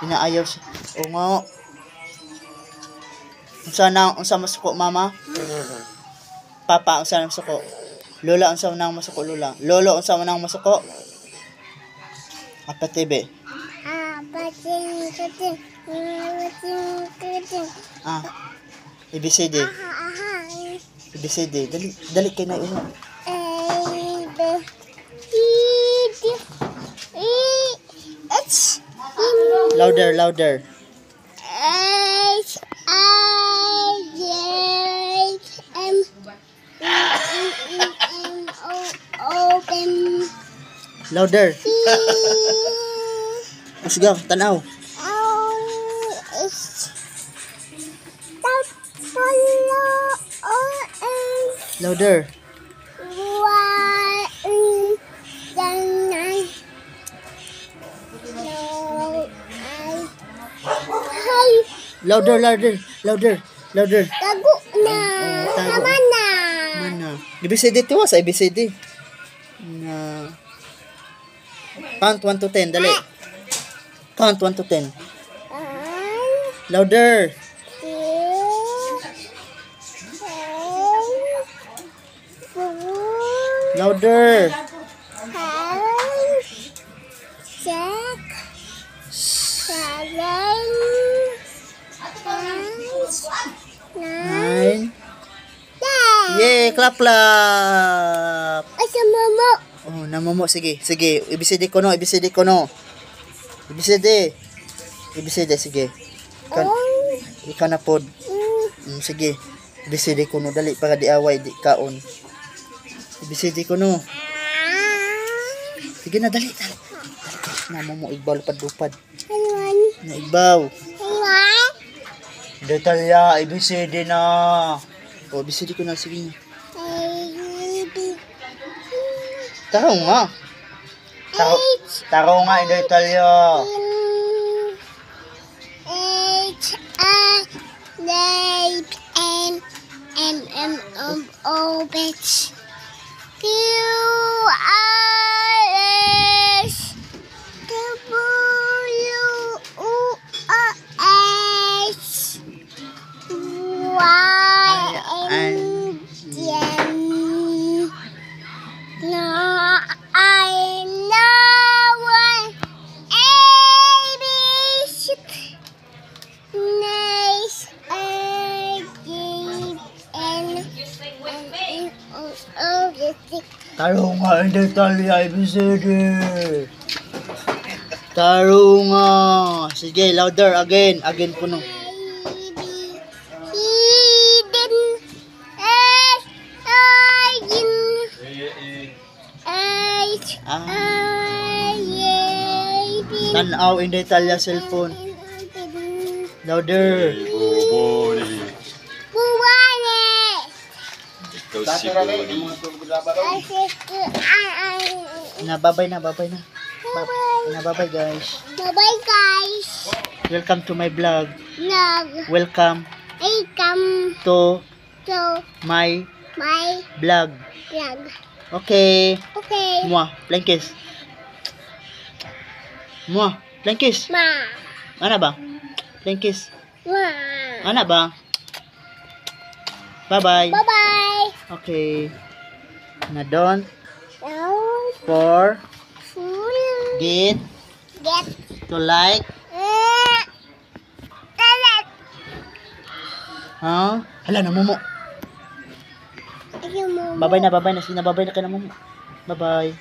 Inaayaw siya. O nga. Unsa masuko mama? Papa unsa nang masuko? Lola unsa nang masuko lola? Lolo unsa nang masuko? Apa tibe? ABCD. ABCD. Dali kay na ino. Louder. Louder. Sige, tanaw. Louder. Louder. Tago na. Mana? ABCD to sa ABCD. Na. Count 1 to 10, dali. Count 1 to 10. Louder. 2, 3, 4, Louder. 9. Yay, clap. Asa mama? Oh, namomo sige. ABCD ko no. ABCD sige. Ikaw na pod. Sige. ABCD ko no, dali para diaway di kaon. ABCD ko no. Sige na, dali. Namomo igbaw lupad. Na igbaw. Detalya, ABCD na. O, ABCD ko na, sige na. Taro nga, detalya. H-I-J-N-M-M-O-H Q-R-S W-U-R-H Y-N No, I know A-B-C Nice A-G-N-M-O-O-H Taro nga, detalya, ABCD. Taro nga. Sige, louder, again po no. Tanaw in detalya cellphone. Louder. Babay na. Babay guys. Bye guys. Welcome to my vlog. Welcome To to my my vlog. vlog. Okay. Ma. Flying kiss. Ana ba? Flying kiss. Ma. Ana ba? Bye-bye. Bye-bye. Okay. Na don't Now, forget get to like. Hala na momo. Bye-bye na. Sige na, bye-bye na kayo na momo. Bye-bye.